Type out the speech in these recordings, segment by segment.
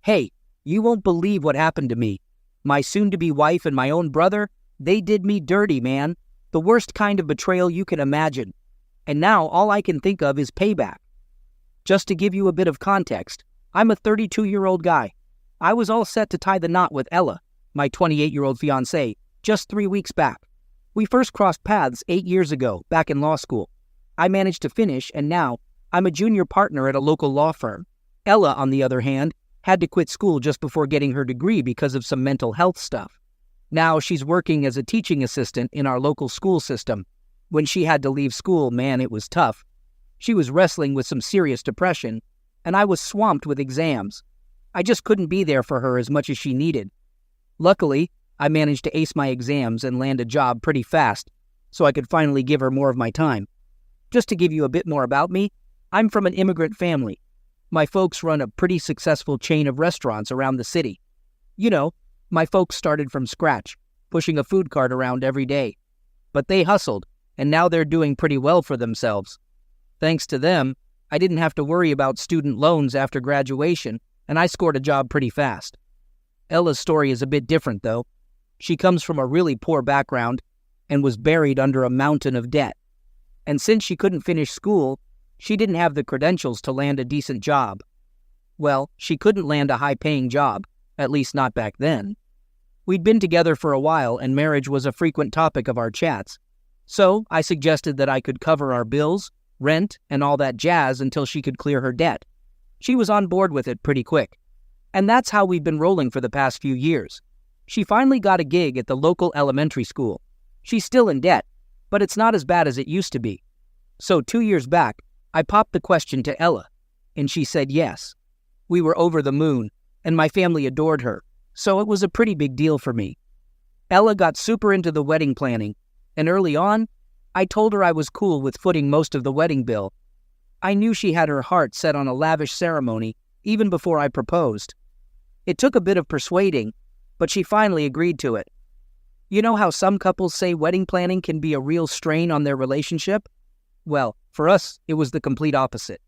Hey, you won't believe what happened to me. My soon-to-be wife and my own brother, they did me dirty, man. The worst kind of betrayal you can imagine. And now all I can think of is payback. Just to give you a bit of context, I'm a 32-year-old guy. I was all set to tie the knot with Ella, my 28-year-old fiancée, just 3 weeks back. We first crossed paths 8 years ago, back in law school. I managed to finish, and now I'm a junior partner at a local law firm. Ella, on the other hand, had to quit school just before getting her degree because of some mental health stuff. Now she's working as a teaching assistant in our local school system. When she had to leave school, man, it was tough. She was wrestling with some serious depression, and I was swamped with exams. I just couldn't be there for her as much as she needed. Luckily, I managed to ace my exams and land a job pretty fast, so I could finally give her more of my time. Just to give you a bit more about me, I'm from an immigrant family. My folks run a pretty successful chain of restaurants around the city. You know, my folks started from scratch, pushing a food cart around every day. But they hustled, and now they're doing pretty well for themselves. Thanks to them, I didn't have to worry about student loans after graduation, and I scored a job pretty fast. Ella's story is a bit different, though. She comes from a really poor background and was buried under a mountain of debt. And since she couldn't finish school, she didn't have the credentials to land a decent job. Well, she couldn't land a high-paying job, at least not back then. We'd been together for a while, and marriage was a frequent topic of our chats. So I suggested that I could cover our bills, rent, and all that jazz until she could clear her debt. She was on board with it pretty quick. And that's how we've been rolling for the past few years. She finally got a gig at the local elementary school. She's still in debt, but it's not as bad as it used to be. So 2 years back, I popped the question to Ella, and she said yes. We were over the moon, and my family adored her, so it was a pretty big deal for me. Ella got super into the wedding planning, and early on, I told her I was cool with footing most of the wedding bill. I knew she had her heart set on a lavish ceremony, even before I proposed. It took a bit of persuading, but she finally agreed to it. You know how some couples say wedding planning can be a real strain on their relationship? Well, for us, it was the complete opposite.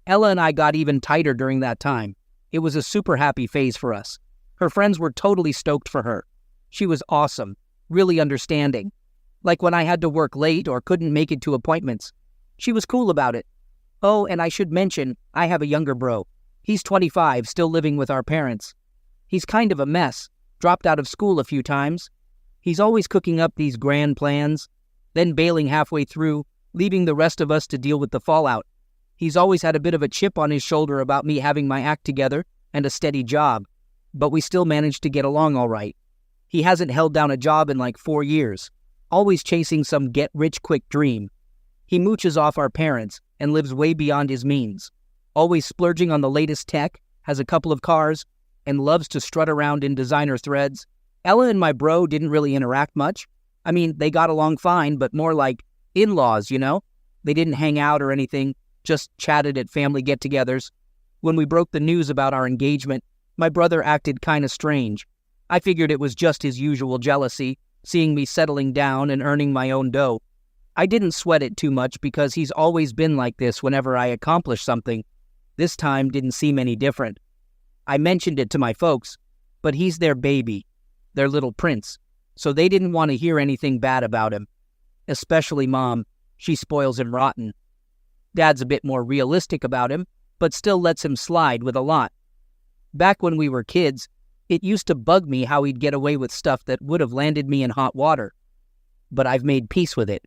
Ella and I got even tighter during that time. It was a super happy phase for us. Her friends were totally stoked for her. She was awesome, really understanding. Like when I had to work late or couldn't make it to appointments. She was cool about it. Oh, and I should mention, I have a younger bro. He's 25, still living with our parents. He's kind of a mess, dropped out of school a few times. He's always cooking up these grand plans, then bailing halfway through, leaving the rest of us to deal with the fallout. He's always had a bit of a chip on his shoulder about me having my act together and a steady job, but we still managed to get along all right. He hasn't held down a job in like 4 years, always chasing some get-rich-quick dream. He mooches off our parents and lives way beyond his means, always splurging on the latest tech, has a couple of cars, and loves to strut around in designer threads. Ella and my bro didn't really interact much. I mean, they got along fine, but more like in-laws, you know? They didn't hang out or anything, just chatted at family get-togethers. When we broke the news about our engagement, my brother acted kind of strange. I figured it was just his usual jealousy, seeing me settling down and earning my own dough. I didn't sweat it too much because he's always been like this whenever I accomplish something. This time didn't seem any different. I mentioned it to my folks, but he's their baby, their little prince, so they didn't want to hear anything bad about him. Especially Mom. She spoils him rotten. Dad's a bit more realistic about him, but still lets him slide with a lot. Back when we were kids, it used to bug me how he'd get away with stuff that would have landed me in hot water. But I've made peace with it.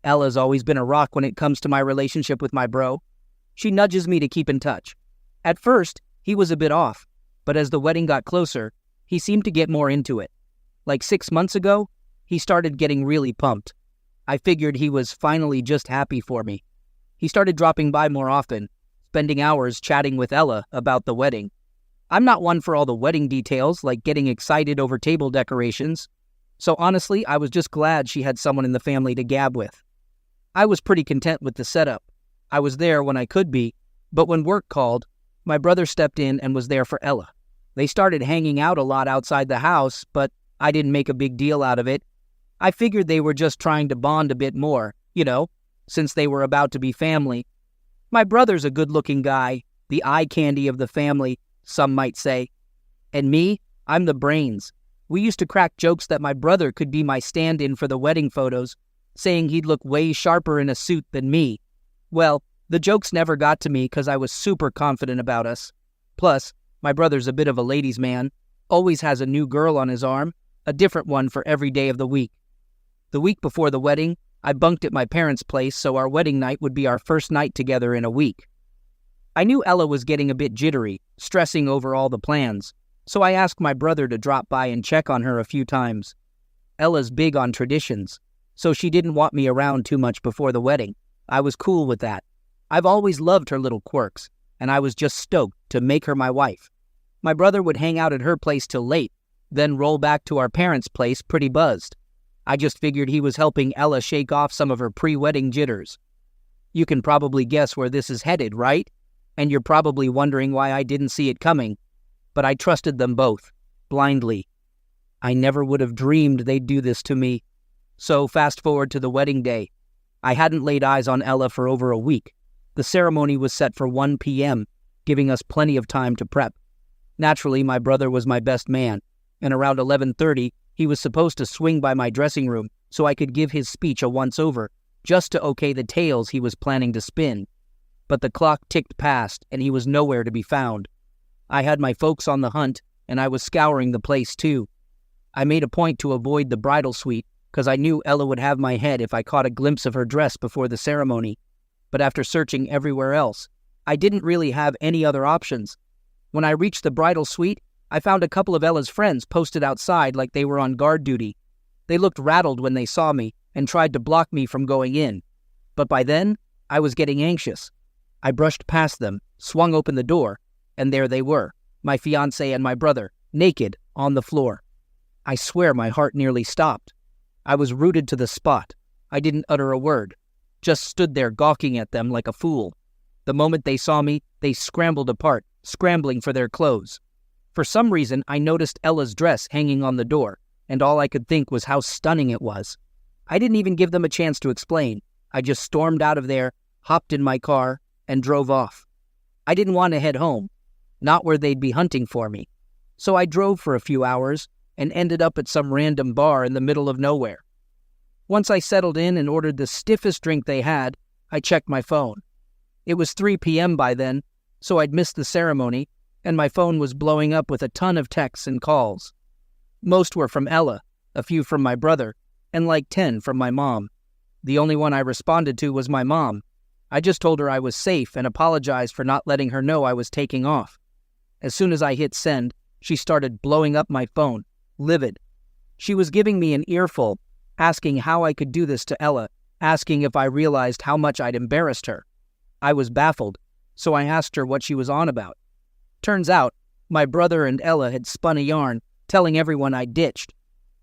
Ella's always been a rock when it comes to my relationship with my bro. She nudges me to keep in touch. At first, he was a bit off, but as the wedding got closer, he seemed to get more into it. Like 6 months ago, he started getting really pumped. I figured he was finally just happy for me. He started dropping by more often, spending hours chatting with Ella about the wedding. I'm not one for all the wedding details, like getting excited over table decorations. So honestly, I was just glad she had someone in the family to gab with. I was pretty content with the setup. I was there when I could be, but when work called, my brother stepped in and was there for Ella. They started hanging out a lot outside the house, but I didn't make a big deal out of it. I figured they were just trying to bond a bit more, you know, since they were about to be family. My brother's a good-looking guy, the eye candy of the family, some might say. And me, I'm the brains. We used to crack jokes that my brother could be my stand-in for the wedding photos, saying he'd look way sharper in a suit than me. Well, the jokes never got to me because I was super confident about us. Plus, my brother's a bit of a ladies' man, always has a new girl on his arm, a different one for every day of the week. The week before the wedding, I bunked at my parents' place so our wedding night would be our first night together in a week. I knew Ella was getting a bit jittery, stressing over all the plans, so I asked my brother to drop by and check on her a few times. Ella's big on traditions, so she didn't want me around too much before the wedding. I was cool with that. I've always loved her little quirks, and I was just stoked to make her my wife. My brother would hang out at her place till late, then roll back to our parents' place pretty buzzed. I just figured he was helping Ella shake off some of her pre-wedding jitters. You can probably guess where this is headed, right? And you're probably wondering why I didn't see it coming. But I trusted them both, blindly. I never would have dreamed they'd do this to me. So fast forward to the wedding day. I hadn't laid eyes on Ella for over a week. The ceremony was set for 1 p.m., giving us plenty of time to prep. Naturally, my brother was my best man, and around 11:30, he was supposed to swing by my dressing room so I could give his speech a once-over, just to okay the tales he was planning to spin. But the clock ticked past, and he was nowhere to be found. I had my folks on the hunt, and I was scouring the place too. I made a point to avoid the bridal suite, because I knew Ella would have my head if I caught a glimpse of her dress before the ceremony. But after searching everywhere else, I didn't really have any other options. When I reached the bridal suite, I found a couple of Ella's friends posted outside like they were on guard duty. They looked rattled when they saw me and tried to block me from going in. But by then, I was getting anxious. I brushed past them, swung open the door, and there they were, my fiancée and my brother, naked, on the floor. I swear my heart nearly stopped. I was rooted to the spot. I didn't utter a word, just stood there gawking at them like a fool. The moment they saw me, they scrambled apart, scrambling for their clothes. For some reason, I noticed Ella's dress hanging on the door, and all I could think was how stunning it was. I didn't even give them a chance to explain. I just stormed out of there, hopped in my car, and drove off. I didn't want to head home, not where they'd be hunting for me. So I drove for a few hours and ended up at some random bar in the middle of nowhere. Once I settled in and ordered the stiffest drink they had, I checked my phone. It was 3 p.m. by then, so I'd missed the ceremony, and my phone was blowing up with a ton of texts and calls. Most were from Ella, a few from my brother, and like 10 from my mom. The only one I responded to was my mom. I just told her I was safe and apologized for not letting her know I was taking off. As soon as I hit send, she started blowing up my phone, livid. She was giving me an earful, asking how I could do this to Ella, asking if I realized how much I'd embarrassed her. I was baffled, so I asked her what she was on about. Turns out, my brother and Ella had spun a yarn, telling everyone I ditched.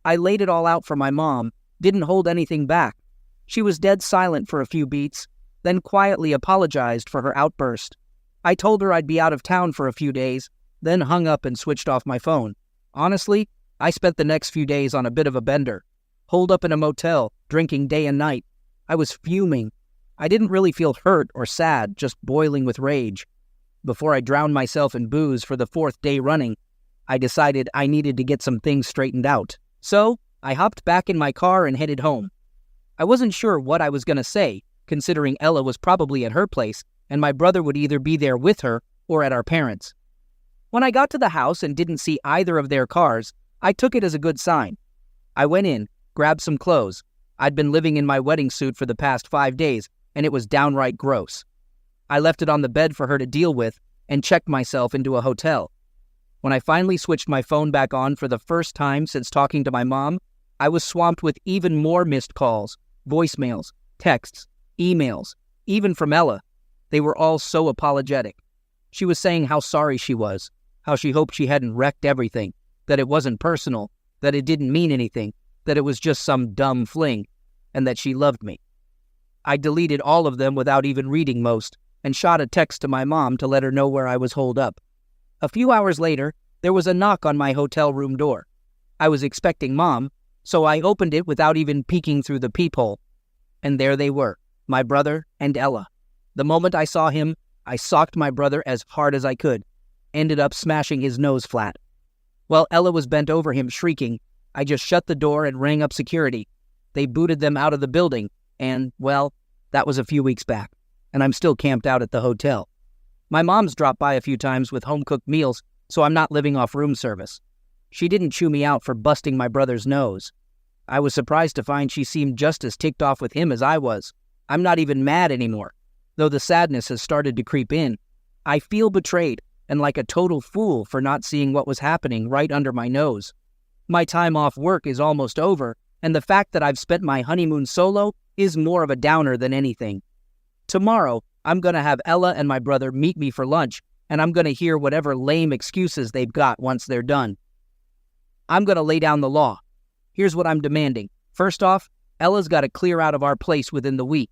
I laid it all out for my mom, didn't hold anything back. She was dead silent for a few beats, then quietly apologized for her outburst. I told her I'd be out of town for a few days, then hung up and switched off my phone. Honestly, I spent the next few days on a bit of a bender. Holed up in a motel, drinking day and night. I was fuming. I didn't really feel hurt or sad, just boiling with rage. Before I drowned myself in booze for the 4th day running, I decided I needed to get some things straightened out. So, I hopped back in my car and headed home. I wasn't sure what I was going to say, considering Ella was probably at her place, and my brother would either be there with her or at our parents'. When I got to the house and didn't see either of their cars, I took it as a good sign. I went in, grabbed some clothes. I'd been living in my wedding suit for the past 5 days, and it was downright gross. I left it on the bed for her to deal with and checked myself into a hotel. When I finally switched my phone back on for the first time since talking to my mom, I was swamped with even more missed calls, voicemails, texts, emails, even from Ella. They were all so apologetic. She was saying how sorry she was, how she hoped she hadn't wrecked everything, that it wasn't personal, that it didn't mean anything, that it was just some dumb fling, and that she loved me. I deleted all of them without even reading most, and shot a text to my mom to let her know where I was holed up. A few hours later, there was a knock on my hotel room door. I was expecting Mom, so I opened it without even peeking through the peephole. And there they were, my brother and Ella. The moment I saw him, I socked my brother as hard as I could, ended up smashing his nose flat. While Ella was bent over him shrieking, I just shut the door and rang up security. They booted them out of the building, and, well, that was a few weeks back, and I'm still camped out at the hotel. My mom's dropped by a few times with home-cooked meals, so I'm not living off room service. She didn't chew me out for busting my brother's nose. I was surprised to find she seemed just as ticked off with him as I was. I'm not even mad anymore, though the sadness has started to creep in. I feel betrayed and like a total fool for not seeing what was happening right under my nose. My time off work is almost over, and the fact that I've spent my honeymoon solo is more of a downer than anything. Tomorrow, I'm going to have Ella and my brother meet me for lunch, and I'm going to hear whatever lame excuses they've got once they're done. I'm going to lay down the law. Here's what I'm demanding. First off, Ella's got to clear out of our place within the week.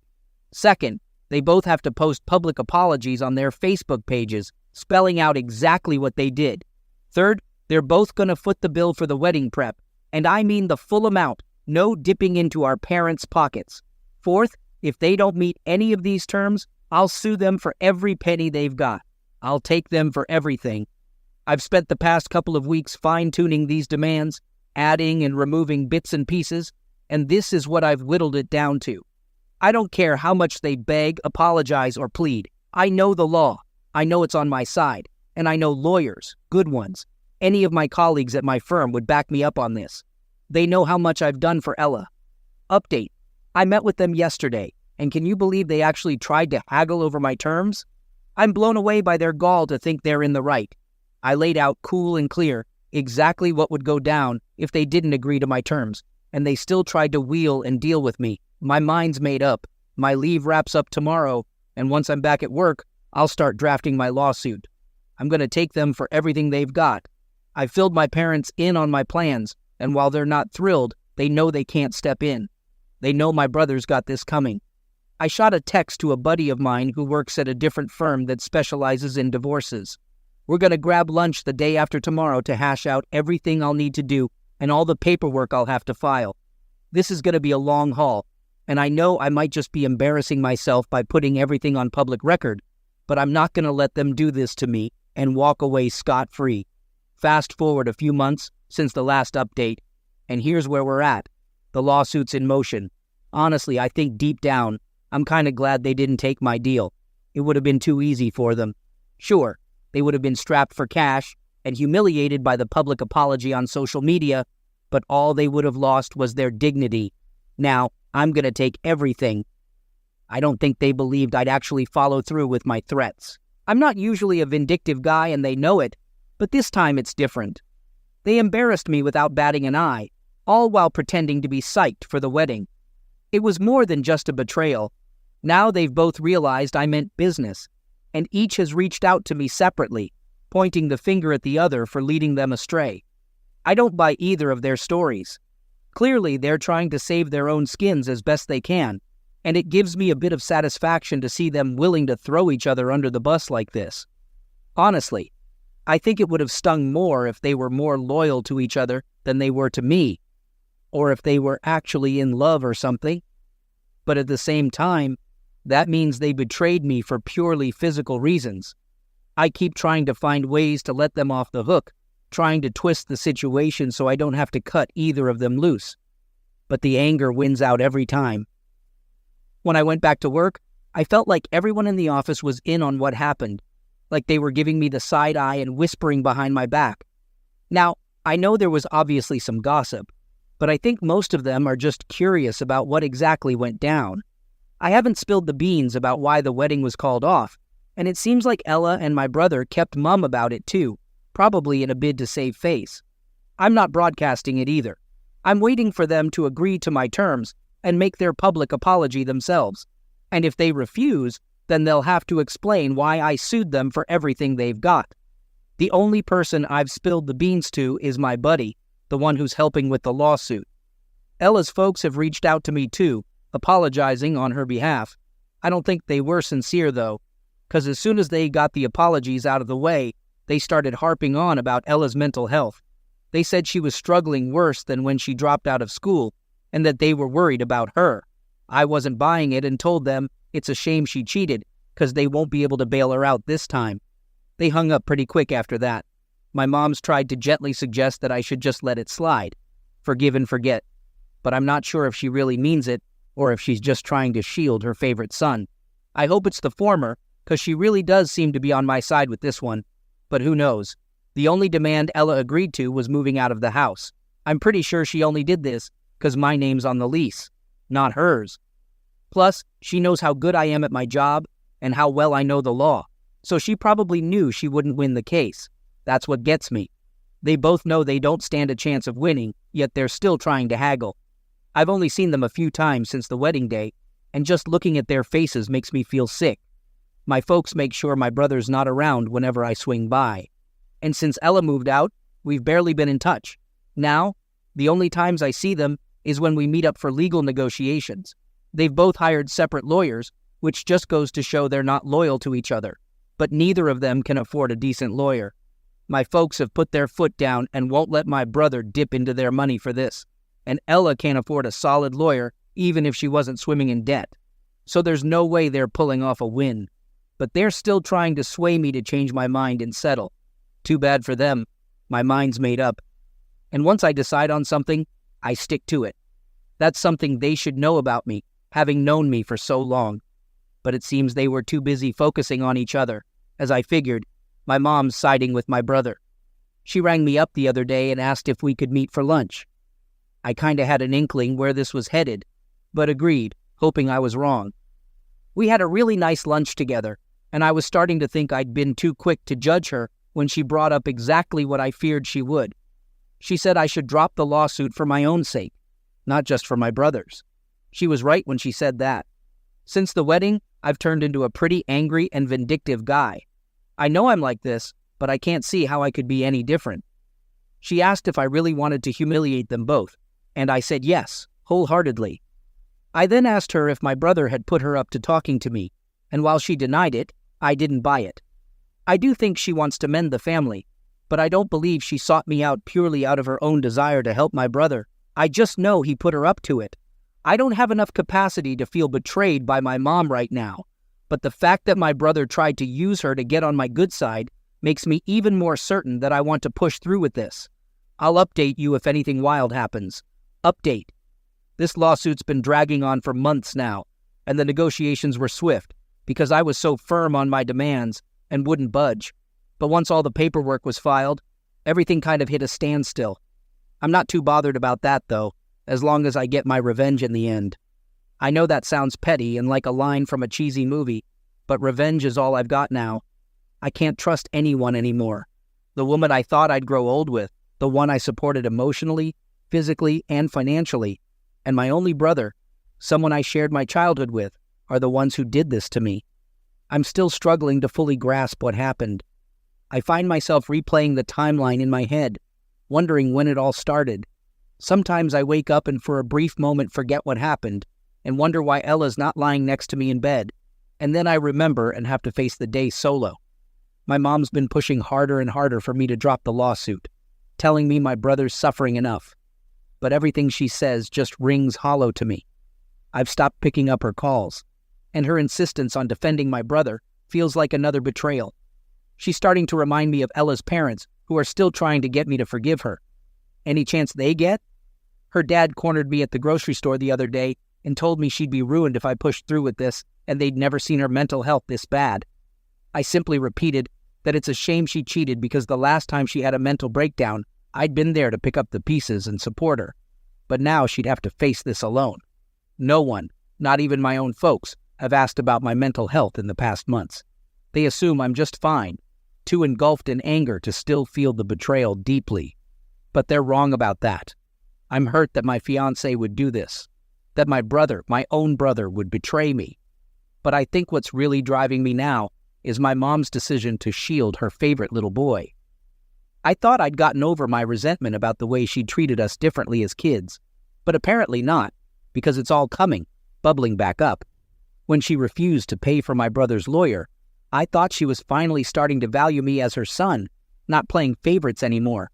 Second, they both have to post public apologies on their Facebook pages, spelling out exactly what they did. Third, they're both going to foot the bill for the wedding prep, and I mean the full amount, no dipping into our parents' pockets. Fourth, if they don't meet any of these terms, I'll sue them for every penny they've got. I'll take them for everything. I've spent the past couple of weeks fine-tuning these demands, adding and removing bits and pieces, and this is what I've whittled it down to. I don't care how much they beg, apologize, or plead. I know the law. I know it's on my side, and I know lawyers, good ones. Any of my colleagues at my firm would back me up on this. They know how much I've done for Ella. Update. I met with them yesterday, and can you believe they actually tried to haggle over my terms? I'm blown away by their gall to think they're in the right. I laid out cool and clear exactly what would go down if they didn't agree to my terms, and they still tried to wheel and deal with me. My mind's made up. My leave wraps up tomorrow, and once I'm back at work, I'll start drafting my lawsuit. I'm going to take them for everything they've got. I filled my parents in on my plans, and while they're not thrilled, they know they can't step in. They know my brother's got this coming. I shot a text to a buddy of mine who works at a different firm that specializes in divorces. We're going to grab lunch the day after tomorrow to hash out everything I'll need to do and all the paperwork I'll have to file. This is going to be a long haul, and I know I might just be embarrassing myself by putting everything on public record, but I'm not going to let them do this to me and walk away scot-free. Fast forward a few months since the last update, and here's where we're at. The lawsuit's in motion. Honestly, I think deep down, I'm kind of glad they didn't take my deal. It would have been too easy for them. Sure, they would have been strapped for cash and humiliated by the public apology on social media, but all they would have lost was their dignity. Now, I'm going to take everything. I don't think they believed I'd actually follow through with my threats. I'm not usually a vindictive guy, and they know it, but this time it's different. They embarrassed me without batting an eye, all while pretending to be psyched for the wedding. It was more than just a betrayal. Now they've both realized I meant business, and each has reached out to me separately, pointing the finger at the other for leading them astray. I don't buy either of their stories. Clearly, they're trying to save their own skins as best they can, and it gives me a bit of satisfaction to see them willing to throw each other under the bus like this. Honestly, I think it would have stung more if they were more loyal to each other than they were to me, or if they were actually in love or something. But at the same time, that means they betrayed me for purely physical reasons. I keep trying to find ways to let them off the hook, trying to twist the situation so I don't have to cut either of them loose. But the anger wins out every time. When I went back to work, I felt like everyone in the office was in on what happened, like they were giving me the side eye and whispering behind my back. Now, I know there was obviously some gossip, but I think most of them are just curious about what exactly went down. I haven't spilled the beans about why the wedding was called off, and it seems like Ella and my brother kept mum about it too, probably in a bid to save face. I'm not broadcasting it either. I'm waiting for them to agree to my terms and make their public apology themselves. And if they refuse, then they'll have to explain why I sued them for everything they've got. The only person I've spilled the beans to is my buddy, the one who's helping with the lawsuit. Ella's folks have reached out to me too, apologizing on her behalf. I don't think they were sincere though, because as soon as they got the apologies out of the way, they started harping on about Ella's mental health. They said she was struggling worse than when she dropped out of school, and that they were worried about her. I wasn't buying it and told them it's a shame she cheated, because they won't be able to bail her out this time. They hung up pretty quick after that. My mom's tried to gently suggest that I should just let it slide, forgive and forget, but I'm not sure if she really means it or if she's just trying to shield her favorite son. I hope it's the former, because she really does seem to be on my side with this one, but who knows? The only demand Ella agreed to was moving out of the house. I'm pretty sure she only did this because my name's on the lease, not hers. Plus, she knows how good I am at my job and how well I know the law, so she probably knew she wouldn't win the case. That's what gets me. They both know they don't stand a chance of winning, yet they're still trying to haggle. I've only seen them a few times since the wedding day, and just looking at their faces makes me feel sick. My folks make sure my brother's not around whenever I swing by. And since Ella moved out, we've barely been in touch. Now, the only times I see them is when we meet up for legal negotiations. They've both hired separate lawyers, which just goes to show they're not loyal to each other. But neither of them can afford a decent lawyer. My folks have put their foot down and won't let my brother dip into their money for this. And Ella can't afford a solid lawyer, even if she wasn't swimming in debt. So there's no way they're pulling off a win. But they're still trying to sway me to change my mind and settle. Too bad for them. My mind's made up. And once I decide on something, I stick to it. That's something they should know about me, having known me for so long. But it seems they were too busy focusing on each other. As I figured, my mom's siding with my brother. She rang me up the other day and asked if we could meet for lunch. I kinda had an inkling where this was headed, but agreed, hoping I was wrong. We had a really nice lunch together, and I was starting to think I'd been too quick to judge her when she brought up exactly what I feared she would. She said I should drop the lawsuit for my own sake, not just for my brother's. She was right when she said that. Since the wedding, I've turned into a pretty angry and vindictive guy. I know I'm like this, but I can't see how I could be any different. She asked if I really wanted to humiliate them both, and I said yes, wholeheartedly. I then asked her if my brother had put her up to talking to me, and while she denied it, I didn't buy it. I do think she wants to mend the family, but I don't believe she sought me out purely out of her own desire to help my brother. I just know he put her up to it. I don't have enough capacity to feel betrayed by my mom right now, but the fact that my brother tried to use her to get on my good side makes me even more certain that I want to push through with this. I'll update you if anything wild happens. Update. This lawsuit's been dragging on for months now, and the negotiations were swift because I was so firm on my demands and wouldn't budge. But once all the paperwork was filed, everything kind of hit a standstill. I'm not too bothered about that, though, as long as I get my revenge in the end. I know that sounds petty and like a line from a cheesy movie, but revenge is all I've got now. I can't trust anyone anymore. The woman I thought I'd grow old with, the one I supported emotionally, physically, and financially, and my only brother, someone I shared my childhood with, are the ones who did this to me. I'm still struggling to fully grasp what happened. I find myself replaying the timeline in my head, wondering when it all started. Sometimes I wake up and for a brief moment forget what happened and wonder why Ella's not lying next to me in bed, and then I remember and have to face the day solo. My mom's been pushing harder and harder for me to drop the lawsuit, telling me my brother's suffering enough. But everything she says just rings hollow to me. I've stopped picking up her calls, and her insistence on defending my brother feels like another betrayal. She's starting to remind me of Ella's parents, who are still trying to get me to forgive her. Any chance they get? Her dad cornered me at the grocery store the other day and told me she'd be ruined if I pushed through with this, and they'd never seen her mental health this bad. I simply repeated that it's a shame she cheated because the last time she had a mental breakdown, I'd been there to pick up the pieces and support her. But now she'd have to face this alone. No one, not even my own folks, have asked about my mental health in the past months. They assume I'm just fine, too engulfed in anger to still feel the betrayal deeply. But they're wrong about that. I'm hurt that my fiancé would do this, that my brother, my own brother, would betray me. But I think what's really driving me now is my mom's decision to shield her favorite little boy. I thought I'd gotten over my resentment about the way she treated us differently as kids, but apparently not, because it's all coming, bubbling back up. When she refused to pay for my brother's lawyer, I thought she was finally starting to value me as her son, not playing favorites anymore.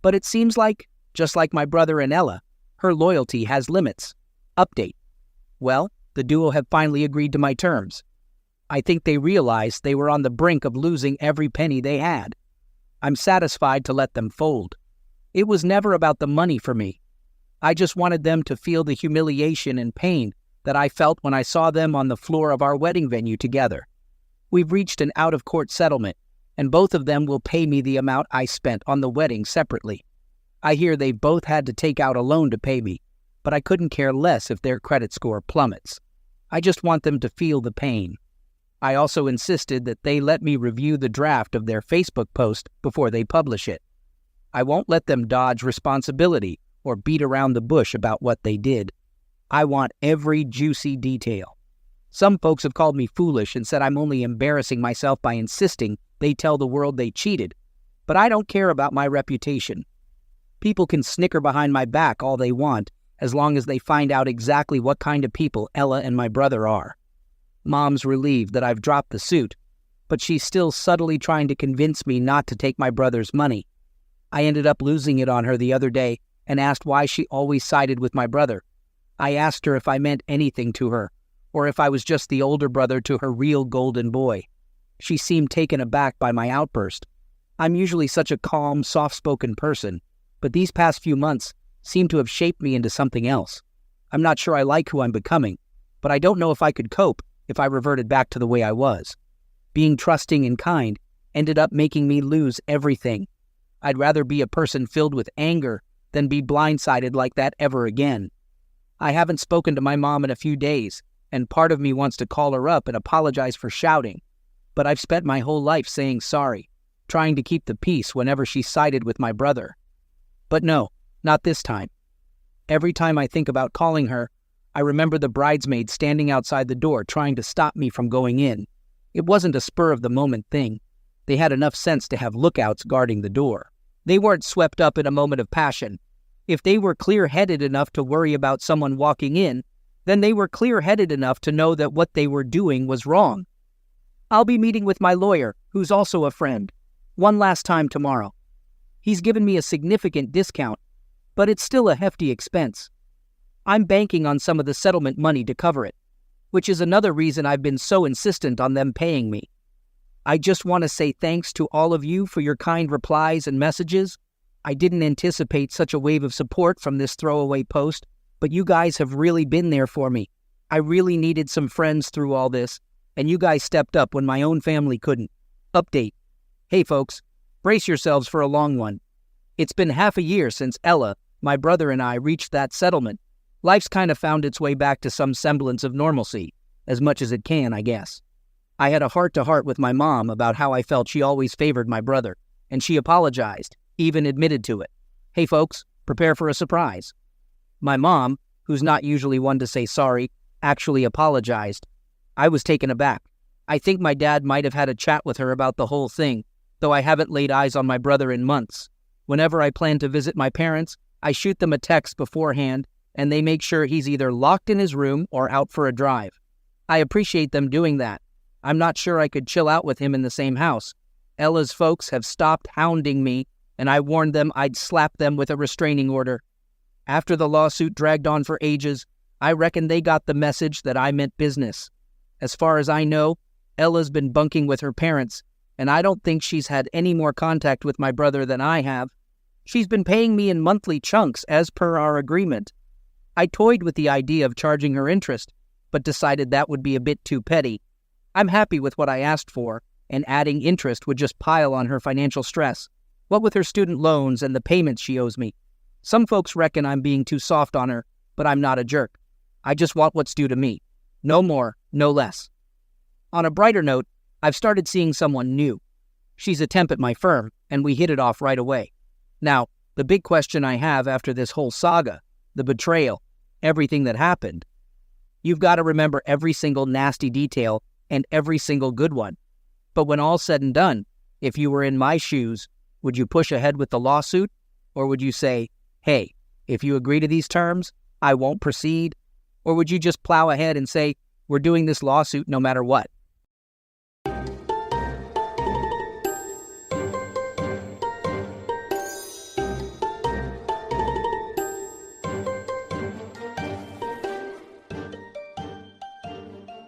But it seems like, just like my brother and Ella, her loyalty has limits. Update. Well, the duo have finally agreed to my terms. I think they realized they were on the brink of losing every penny they had. I'm satisfied to let them fold. It was never about the money for me. I just wanted them to feel the humiliation and pain that I felt when I saw them on the floor of our wedding venue together. We've reached an out-of-court settlement, and both of them will pay me the amount I spent on the wedding separately. I hear they both had to take out a loan to pay me, but I couldn't care less if their credit score plummets. I just want them to feel the pain. I also insisted that they let me review the draft of their Facebook post before they publish it. I won't let them dodge responsibility or beat around the bush about what they did. I want every juicy detail. Some folks have called me foolish and said I'm only embarrassing myself by insisting they tell the world they cheated, but I don't care about my reputation. People can snicker behind my back all they want, as long as they find out exactly what kind of people Ella and my brother are. Mom's relieved that I've dropped the suit, but she's still subtly trying to convince me not to take my brother's money. I ended up losing it on her the other day and asked why she always sided with my brother. I asked her if I meant anything to her, or if I was just the older brother to her real golden boy. She seemed taken aback by my outburst. I'm usually such a calm, soft-spoken person, but these past few months seem to have shaped me into something else. I'm not sure I like who I'm becoming, but I don't know if I could cope if I reverted back to the way I was. Being trusting and kind ended up making me lose everything. I'd rather be a person filled with anger than be blindsided like that ever again. I haven't spoken to my mom in a few days, and part of me wants to call her up and apologize for shouting, but I've spent my whole life saying sorry, trying to keep the peace whenever she sided with my brother. But no, not this time. Every time I think about calling her, I remember the bridesmaids standing outside the door trying to stop me from going in. It wasn't a spur-of-the-moment thing. They had enough sense to have lookouts guarding the door. They weren't swept up in a moment of passion. If they were clear-headed enough to worry about someone walking in, then they were clear-headed enough to know that what they were doing was wrong. I'll be meeting with my lawyer, who's also a friend, one last time tomorrow. He's given me a significant discount, but it's still a hefty expense. I'm banking on some of the settlement money to cover it, which is another reason I've been so insistent on them paying me. I just want to say thanks to all of you for your kind replies and messages. I didn't anticipate such a wave of support from this throwaway post, but you guys have really been there for me. I really needed some friends through all this, and you guys stepped up when my own family couldn't. Update. Hey folks, brace yourselves for a long one. It's been half a year since Ella, my brother, and I reached that settlement. Life's kind of found its way back to some semblance of normalcy, as much as it can, I guess. I had a heart-to-heart with my mom about how I felt she always favored my brother, and she apologized, even admitted to it. Hey folks, prepare for a surprise. My mom, who's not usually one to say sorry, actually apologized. I was taken aback. I think my dad might have had a chat with her about the whole thing, though I haven't laid eyes on my brother in months. Whenever I plan to visit my parents, I shoot them a text beforehand, and they make sure he's either locked in his room or out for a drive. I appreciate them doing that. I'm not sure I could chill out with him in the same house. Ella's folks have stopped hounding me, and I warned them I'd slap them with a restraining order. After the lawsuit dragged on for ages, I reckon they got the message that I meant business. As far as I know, Ella's been bunking with her parents, and I don't think she's had any more contact with my brother than I have. She's been paying me in monthly chunks as per our agreement. I toyed with the idea of charging her interest, but decided that would be a bit too petty. I'm happy with what I asked for, and adding interest would just pile on her financial stress. What with her student loans and the payments she owes me. Some folks reckon I'm being too soft on her, but I'm not a jerk. I just want what's due to me. No more, no less. On a brighter note, I've started seeing someone new. She's a temp at my firm, and we hit it off right away. Now, the big question I have after this whole saga, the betrayal, everything that happened, you've got to remember every single nasty detail and every single good one. But when all's said and done, if you were in my shoes, would you push ahead with the lawsuit? Or would you say, hey, if you agree to these terms, I won't proceed? Or would you just plow ahead and say, we're doing this lawsuit no matter what?